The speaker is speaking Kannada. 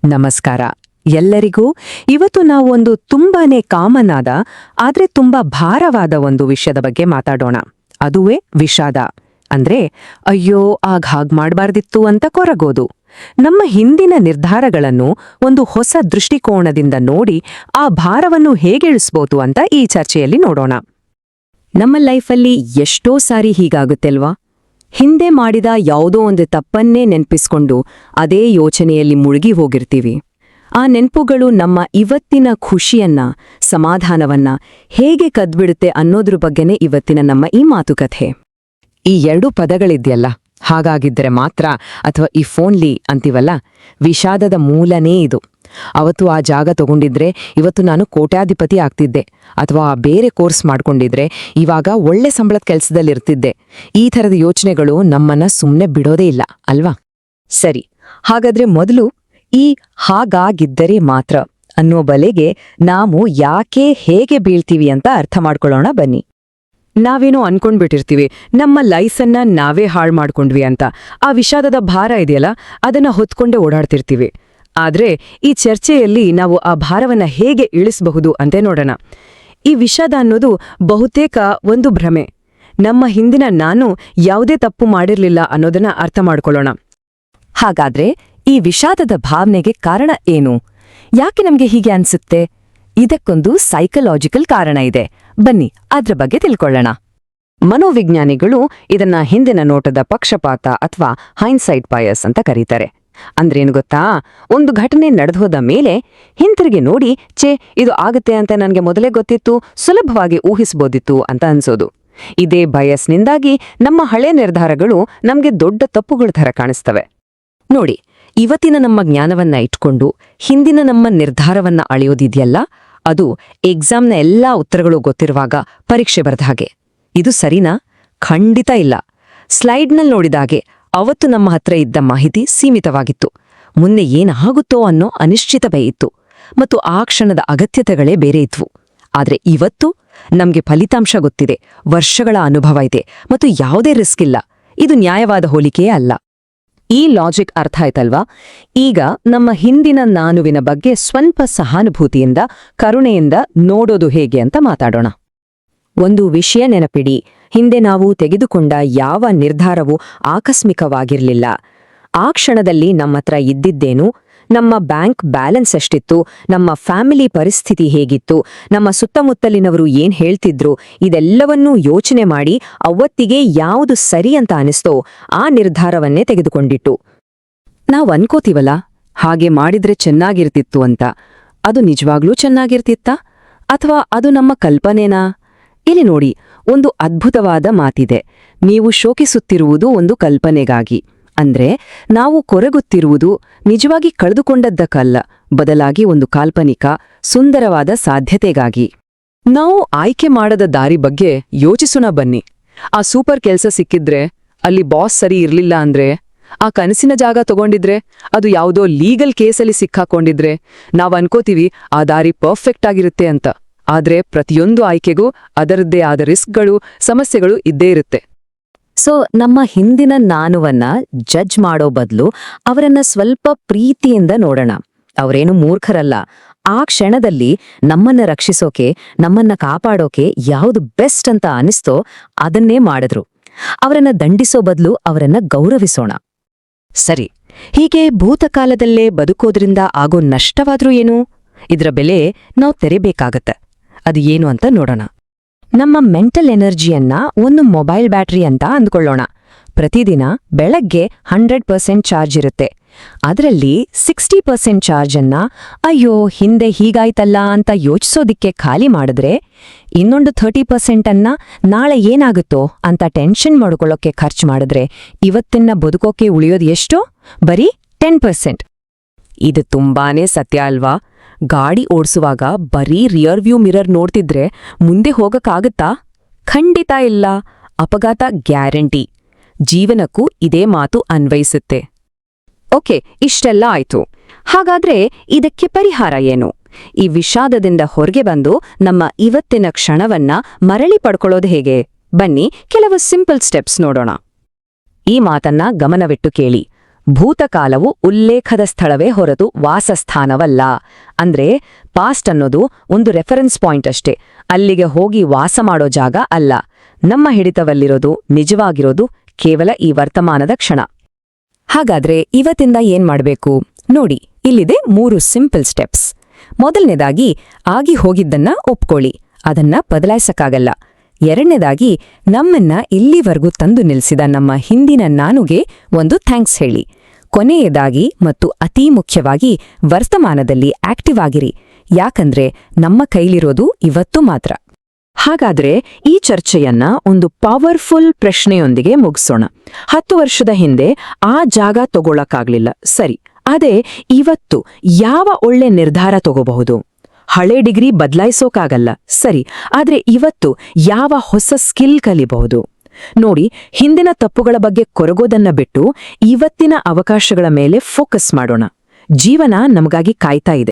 ನಮಸ್ಕಾರ ಎಲ್ಲರಿಗೂ. ಇವತ್ತು ನಾವು ಒಂದು ತುಂಬಾನೇ ಕಾಮನ್ ಆದ ಆದ್ರೆ ತುಂಬಾ ಭಾರವಾದ ಒಂದು ವಿಷಯದ ಬಗ್ಗೆ ಮಾತಾಡೋಣ. ಅದುವೇ ವಿಷಾದ. ಅಂದ್ರೆ ಅಯ್ಯೋ ಹಾಗ್ ಮಾಡ್ಬಾರ್ದಿತ್ತು ಅಂತ ಕೊರಗೋದು. ನಮ್ಮ ಹಿಂದಿನ ನಿರ್ಧಾರಗಳನ್ನು ಒಂದು ಹೊಸ ದೃಷ್ಟಿಕೋನದಿಂದ ನೋಡಿ ಆ ಭಾರವನ್ನು ಹೇಗೆ ಇಳಿಸ್ಬೋದು ಅಂತ ಈ ಚರ್ಚೆಯಲ್ಲಿ ನೋಡೋಣ. ನಮ್ಮ ಲೈಫಲ್ಲಿ ಎಷ್ಟೋ ಸಾರಿ ಹೀಗಾಗುತ್ತೆಲ್ವಾ? ಹಿಂದೆ ಮಾಡಿದ ಯಾವುದೋ ಒಂದು ತಪ್ಪನ್ನೇ ನೆನ್ಪಿಸ್ಕೊಂಡು ಅದೇ ಯೋಚನೆಯಲ್ಲಿ ಮುಳುಗಿ ಹೋಗಿರ್ತೀವಿ. ಆ ನೆನ್ಪುಗಳು ನಮ್ಮ ಇವತ್ತಿನ ಖುಷಿಯನ್ನ, ಸಮಾಧಾನವನ್ನ ಹೇಗೆ ಕದ್ಬಿಡುತ್ತೆ ಅನ್ನೋದ್ರ ಬಗ್ಗೆನೇ ಇವತ್ತಿನ ನಮ್ಮ ಈ ಮಾತುಕತೆ. ಈ ಎರಡು ಪದಗಳಿದ್ಯಲ್ಲ, ಹಾಗಾಗಿದ್ರೆ ಮಾತ್ರ ಅಥವಾ ಈ ಫೋನ್ಲಿ ಅಂತೀವಲ್ಲ, ವಿಷಾದದ ಮೂಲನೇ ಇದು. ಅವತ್ತು ಆ ಜಾಗ ತಗೊಂಡಿದ್ರೆ ಇವತ್ತು ನಾನು ಕೋಟ್ಯಾಧಿಪತಿ ಆಗ್ತಿದ್ದೆ, ಅಥವಾ ಬೇರೆ ಕೋರ್ಸ್ ಮಾಡ್ಕೊಂಡಿದ್ರೆ ಇವಾಗ ಒಳ್ಳೆ ಸಂಬಳದ ಕೆಲ್ಸದಲ್ಲಿರ್ತಿದ್ದೆ. ಈ ಥರದ ಯೋಚನೆಗಳು ನಮ್ಮನ್ನ ಸುಮ್ಮನೆ ಬಿಡೋದೇ ಇಲ್ಲ ಅಲ್ವಾ? ಸರಿ, ಹಾಗಾದ್ರೆ ಮೊದಲು ಈ ಹಾಗಾಗಿದ್ದರೆ ಮಾತ್ರ ಅನ್ನೋ ಬಲೆಗೆ ನಾವು ಯಾಕೆ ಹೇಗೆ ಬೀಳ್ತೀವಿ ಅಂತ ಅರ್ಥ ಮಾಡ್ಕೊಳ್ಳೋಣ ಬನ್ನಿ. ನಾವೇನೋ ಅನ್ಕೊಂಡ್ಬಿಟ್ಟಿರ್ತೀವಿ ನಮ್ಮ ಲೈಫನ್ನ ನಾವೇ ಹಾಳು ಮಾಡ್ಕೊಂಡ್ವಿ ಅಂತ. ಆ ವಿಷಾದದ ಭಾರ ಇದೆಯಲ್ಲ, ಅದನ್ನ ಹೊತ್ಕೊಂಡೇ ಓಡಾಡ್ತಿರ್ತೀವಿ. ಆದ್ರೆ ಈ ಚರ್ಚೆಯಲ್ಲಿ ನಾವು ಆ ಭಾರವನ್ನ ಹೇಗೆ ಇಳಿಸಬಹುದು ಅಂತ ನೋಡೋಣ. ಈ ವಿಷಾದ ಅನ್ನೋದು ಬಹುತೇಕ ಒಂದು ಭ್ರಮೆ. ನಮ್ಮ ಹಿಂದಿನ ನಾನು ಯಾವುದೇ ತಪ್ಪು ಮಾಡಿರ್ಲಿಲ್ಲ ಅನ್ನೋದನ್ನ ಅರ್ಥ ಮಾಡ್ಕೊಳ್ಳೋಣ. ಹಾಗಾದ್ರೆ ಈ ವಿಷಾದದ ಭಾವನೆಗೆ ಕಾರಣ ಏನು? ಯಾಕೆ ನಮ್ಗೆ ಹೀಗೆ ಅನ್ಸುತ್ತೆ? ಇದಕ್ಕೊಂದು ಸೈಕಲಾಜಿಕಲ್ ಕಾರಣ ಇದೆ. ಬನ್ನಿ ಅದ್ರ ಬಗ್ಗೆ ತಿಳ್ಕೊಳ್ಳೋಣ. ಮನೋವಿಜ್ಞಾನಿಗಳು ಇದನ್ನ ಹಿಂದಿನ ನೋಟದ ಪಕ್ಷಪಾತ ಅಥವಾ ಹೈಂಡ್ಸೈಟ್ ಬಯಾಸ್ ಅಂತ ಕರೀತಾರೆ. ಅಂದ್ರೇನು ಗೊತ್ತಾ? ಒಂದು ಘಟನೆ ನಡೆದೋದ ಮೇಲೆ ಹಿಂತಿರುಗಿ ನೋಡಿ, ಇದು ಆಗುತ್ತೆ ಅಂತ ನನಗೆ ಮೊದಲೇ ಗೊತ್ತಿತ್ತು, ಸುಲಭವಾಗಿ ಊಹಿಸ್ಬೋದಿತ್ತು ಅಂತ ಅನ್ಸೋದು. ಇದೇ ಬಯಸ್ನಿಂದಾಗಿ ನಮ್ಮ ಹಳೆ ನಿರ್ಧಾರಗಳು ನಮ್ಗೆ ದೊಡ್ಡ ತಪ್ಪುಗಳ ಥರ ಕಾಣಿಸ್ತವೆ. ನೋಡಿ, ಇವತ್ತಿನ ನಮ್ಮ ಜ್ಞಾನವನ್ನ ಇಟ್ಕೊಂಡು ಹಿಂದಿನ ನಮ್ಮ ನಿರ್ಧಾರವನ್ನ ಅಳೆಯೋದಿದೆಯಲ್ಲ, ಅದು ಎಕ್ಸಾಮ್ನ ಎಲ್ಲಾ ಉತ್ತರಗಳು ಗೊತ್ತಿರುವಾಗ ಪರೀಕ್ಷೆ ಬರೆದ ಹಾಗೆ. ಇದು ಸರಿನಾ? ಖಂಡಿತ ಇಲ್ಲ. ಸ್ಲೈಡ್ನಲ್ಲಿ ನೋಡಿದಾಗೆ ಅವತ್ತು ನಮ್ಮ ಹತ್ರ ಇದ್ದ ಮಾಹಿತಿ ಸೀಮಿತವಾಗಿತ್ತು. ಮುಂದೆ ಏನಾಗುತ್ತೋ ಅನ್ನೋ ಅನಿಶ್ಚಿತತೆ ಇತ್ತು, ಮತ್ತು ಆ ಕ್ಷಣದ ಅಗತ್ಯತೆಗಳೇ ಬೇರೆ ಇದ್ವು. ಆದ್ರೆ ಇವತ್ತು ನಮ್ಗೆ ಫಲಿತಾಂಶ ಗೊತ್ತಿದೆ, ವರ್ಷಗಳ ಅನುಭವ ಇದೆ, ಮತ್ತು ಯಾವುದೇ ರಿಸ್ಕ್ ಇಲ್ಲ. ಇದು ನ್ಯಾಯವಾದ ಹೋಲಿಕೆಯೇ ಅಲ್ಲ. ಈ ಲಾಜಿಕ್ ಅರ್ಥ ಆಯ್ತಲ್ವಾ? ಈಗ ನಮ್ಮ ಹಿಂದಿನ ನಾನುವಿನ ಬಗ್ಗೆ ಸ್ವಲ್ಪ ಸಹಾನುಭೂತಿಯಿಂದ, ಕರುಣೆಯಿಂದ ನೋಡೋದು ಹೇಗೆ ಅಂತ ಮಾತಾಡೋಣ. ಒಂದು ವಿಷಯ ನೆನಪಿಡಿ, ಹಿಂದೆ ನಾವು ತೆಗೆದುಕೊಂಡ ಯಾವ ನಿರ್ಧಾರವೂ ಆಕಸ್ಮಿಕವಾಗಿರ್ಲಿಲ್ಲ. ಆ ಕ್ಷಣದಲ್ಲಿ ನಮ್ಮತ್ರ ಇದ್ದಿದ್ದೇನು, ನಮ್ಮ ಬ್ಯಾಂಕ್ ಬ್ಯಾಲೆನ್ಸ್ ಎಷ್ಟಿತ್ತು, ನಮ್ಮ ಫ್ಯಾಮಿಲಿ ಪರಿಸ್ಥಿತಿ ಹೇಗಿತ್ತು, ನಮ್ಮ ಸುತ್ತಮುತ್ತಲಿನವರು ಏನ್ ಹೇಳ್ತಿದ್ರು, ಇದೆಲ್ಲವನ್ನೂ ಯೋಚನೆ ಮಾಡಿ ಅವತ್ತಿಗೆ ಯಾವುದು ಸರಿ ಅಂತ ಅನಿಸ್ತೋ ಆ ನಿರ್ಧಾರವನ್ನೇ ತೆಗೆದುಕೊಂಡಿಟ್ಟು. ನಾವು ಅನ್ಕೋತೀವಲ್ಲ, ಹಾಗೆ ಮಾಡಿದ್ರೆ ಚೆನ್ನಾಗಿರ್ತಿತ್ತು ಅಂತ. ಅದು ನಿಜವಾಗ್ಲೂ ಚೆನ್ನಾಗಿರ್ತಿತ್ತಾ, ಅಥವಾ ಅದು ನಮ್ಮ ಕಲ್ಪನೆನಾ? ಇಲ್ಲಿ ನೋಡಿ, ಒಂದು ಅದ್ಭುತವಾದ ಮಾತಿದೆ. ನೀವು ಶೋಕಿಸುತ್ತಿರುವುದು ಒಂದು ಕಲ್ಪನೆಗಾಗಿ. ಅಂದ್ರೆ ನಾವು ಕೊರಗುತ್ತಿರುವುದು ನಿಜವಾಗಿ ಕಳೆದುಕೊಂಡದ್ದಕ್ಕಲ್ಲ, ಬದಲಾಗಿ ಒಂದು ಕಾಲ್ಪನಿಕ ಸುಂದರವಾದ ಸಾಧ್ಯತೆಗಾಗಿ. ನಾವು ಆಯ್ಕೆ ಮಾಡದ ದಾರಿ ಬಗ್ಗೆ ಯೋಚಿಸೋಣ ಬನ್ನಿ. ಆ ಸೂಪರ್ ಕೆಲ್ಸ ಸಿಕ್ಕಿದ್ರೆ, ಅಲ್ಲಿ ಬಾಸ್ ಸರಿ ಇರ್ಲಿಲ್ಲ ಅಂದ್ರೆ, ಆ ಕನಸಿನ ಜಾಗ ತಗೊಂಡಿದ್ರೆ, ಅದು ಯಾವುದೋ ಲೀಗಲ್ ಕೇಸಲ್ಲಿ ಸಿಕ್ಕಾಕೊಂಡಿದ್ರೆ, ನಾವ್ ಅನ್ಕೋತೀವಿ ಆ ದಾರಿ ಪರ್ಫೆಕ್ಟ್ ಆಗಿರುತ್ತೆ ಅಂತ. ಆದ್ರೆ ಪ್ರತಿಯೊಂದು ಆಯ್ಕೆಗೂ ಅದರದ್ದೇ ಆದ ರಿಸ್ಕ್ಗಳು, ಸಮಸ್ಯೆಗಳು ಇದ್ದೇ ಇರುತ್ತೆ. ಸೊ ನಮ್ಮ ಹಿಂದಿನ ನಾನುವನ್ನ ಜಡ್ಜ್ ಮಾಡೋ ಬದಲು ಅವರನ್ನ ಸ್ವಲ್ಪ ಪ್ರೀತಿಯಿಂದ ನೋಡೋಣ. ಅವರೇನು ಮೂರ್ಖರಲ್ಲ. ಆ ಕ್ಷಣದಲ್ಲಿ ನಮ್ಮನ್ನ ರಕ್ಷಿಸೋಕೆ, ನಮ್ಮನ್ನ ಕಾಪಾಡೋಕೆ ಯಾವುದು ಬೆಸ್ಟ್ ಅಂತ ಅನಿಸ್ತೋ ಅದನ್ನೇ ಮಾಡಿದ್ರು. ಅವರನ್ನ ದಂಡಿಸೋ ಬದಲು ಅವರನ್ನ ಗೌರವಿಸೋಣ. ಸರಿ, ಹೀಗೆ ಭೂತಕಾಲದಲ್ಲೇ ಬದುಕೋದ್ರಿಂದ ಆಗೋ ನಷ್ಟವಾದ್ರೂ ಏನು? ಇದ್ರ ಬೆಲೆ ನಾವು ತೆರೆಬೇಕಾಗತ್ತೆ. ಅದು ಏನು ಅಂತ ನೋಡೋಣ. ನಮ್ಮ ಮೆಂಟಲ್ ಎನರ್ಜಿಯನ್ನ ಒಂದು ಮೊಬೈಲ್ ಬ್ಯಾಟರಿ ಅಂತ ಅಂದ್ಕೊಳ್ಳೋಣ. ಪ್ರತಿದಿನ ಬೆಳಗ್ಗೆ 100% ಚಾರ್ಜ್ ಇರುತ್ತೆ. ಅದರಲ್ಲಿ 60% ಚಾರ್ಜನ್ನ ಅಯ್ಯೋ ಹಿಂದೆ ಹೀಗಾಯ್ತಲ್ಲ ಅಂತ ಯೋಚಿಸೋದಿಕ್ಕೆ ಖಾಲಿ ಮಾಡಿದ್ರೆ, ಇನ್ನೊಂದು 30% ಅನ್ನ ನಾಳೆ ಏನಾಗುತ್ತೋ ಅಂತ ಟೆನ್ಷನ್ ಮಾಡ್ಕೊಳ್ಳೋಕೆ ಖರ್ಚು ಮಾಡಿದ್ರೆ, ಇವತ್ತಿನ ಬದುಕೋಕೆ ಉಳಿಯೋದು ಎಷ್ಟೋ? ಬರೀ 10%. ಇದು ತುಂಬಾನೇ ಸತ್ಯ ಅಲ್ವಾ? ಗಾಡಿ ಓಡಿಸುವಾಗ ಬರೀ ರಿಯರ್ ವ್ಯೂ ಮಿರರ್ ನೋಡ್ತಿದ್ರೆ ಮುಂದೆ ಹೋಗಕ್ಕಾಗತ್ತಾ? ಖಂಡಿತ ಇಲ್ಲ. ಅಪಘಾತ ಗ್ಯಾರಂಟಿ. ಜೀವನಕ್ಕೂ ಇದೇ ಮಾತು ಅನ್ವಯಿಸುತ್ತೆ. ಓಕೆ, ಇಷ್ಟೆಲ್ಲ ಆಯ್ತು. ಹಾಗಾದ್ರೆ ಇದಕ್ಕೆ ಪರಿಹಾರ ಏನು? ಈ ವಿಷಾದದಿಂದ ಹೊರಗೆ ಬಂದು ನಮ್ಮ ಇವತ್ತಿನ ಕ್ಷಣವನ್ನ ಮರಳಿ ಪಡ್ಕೊಳ್ಳೋದು ಹೇಗೆ? ಬನ್ನಿ ಕೆಲವು ಸಿಂಪಲ್ ಸ್ಟೆಪ್ಸ್ ನೋಡೋಣ. ಈ ಮಾತನ್ನ ಗಮನವಿಟ್ಟು ಕೇಳಿ. ಭೂತಕಾಲವು ಉಲ್ಲೇಖದ ಸ್ಥಳವೇ ಹೊರತು ವಾಸಸ್ಥಾನವಲ್ಲ. ಅಂದ್ರೆ ಪಾಸ್ಟ್ ಅನ್ನೋದು ಒಂದು ರೆಫರೆನ್ಸ್ ಪಾಯಿಂಟ್ ಅಷ್ಟೇ, ಅಲ್ಲಿಗೆ ಹೋಗಿ ವಾಸ ಮಾಡೋ ಜಾಗ ಅಲ್ಲ. ನಮ್ಮ ಹಿಡಿತವಲ್ಲಿರೋದು, ನಿಜವಾಗಿರೋದು ಕೇವಲ ಈ ವರ್ತಮಾನದ ಕ್ಷಣ. ಹಾಗಾದ್ರೆ ಇವತ್ತಿಂದ ಏನ್ ಮಾಡ್ಬೇಕು ನೋಡಿ, ಇಲ್ಲಿದೆ 3 ಸಿಂಪಲ್ ಸ್ಟೆಪ್ಸ್. ಮೊದಲನೇದಾಗಿ ಆಗಿ ಹೋಗಿದ್ದನ್ನ ಒಪ್ಕೊಳ್ಳಿ, ಅದನ್ನ ಬದಲಾಯಿಸಕ್ಕಾಗಲ್ಲ. ಎರಡನೇದಾಗಿ ನಮ್ಮನ್ನ ಇಲ್ಲಿವರೆಗೂ ತಂದು ನಿಲ್ಲಿಸಿದ ನಮ್ಮ ಹಿಂದಿನ ನಾನುಗೆ ಒಂದು ಥ್ಯಾಂಕ್ಸ್ ಹೇಳಿ. ಕೊನೆಯದಾಗಿ ಮತ್ತು ಅತೀ ಮುಖ್ಯವಾಗಿ ವರ್ತಮಾನದಲ್ಲಿ ಆಕ್ಟಿವ್ ಆಗಿರಿ, ಯಾಕಂದ್ರೆ ನಮ್ಮ ಕೈಲಿರೋದು ಇವತ್ತು ಮಾತ್ರ. ಹಾಗಾದ್ರೆ ಈ ಚರ್ಚೆಯನ್ನ ಒಂದು ಪವರ್ಫುಲ್ ಪ್ರಶ್ನೆಯೊಂದಿಗೆ ಮುಗಿಸೋಣ. 10 ವರ್ಷದ ಹಿಂದೆ ಆ ಜಾಗ ತಗೊಳಕ್ಕಾಗ್ಲಿಲ್ಲ, ಸರಿ. ಅದೇ ಇವತ್ತು ಯಾವ ಒಳ್ಳೆ ನಿರ್ಧಾರ ತಗೋಬಹುದು? ಹಳೆ ಡಿಗ್ರಿ ಬದಲಾಯಿಸೋಕಾಗಲ್ಲ, ಸರಿ. ಆದ್ರೆ ಇವತ್ತು ಯಾವ ಹೊಸ ಸ್ಕಿಲ್ ಕಲಿಬಹುದು? ನೋಡಿ, ಹಿಂದಿನ ತಪ್ಪುಗಳ ಬಗ್ಗೆ ಕೊರಗೋದನ್ನ ಬಿಟ್ಟು ಇವತ್ತಿನ ಅವಕಾಶಗಳ ಮೇಲೆ ಫೋಕಸ್ ಮಾಡೋಣ. ಜೀವನ ನಮಗಾಗಿ ಕಾಯ್ತಾ ಇದೆ.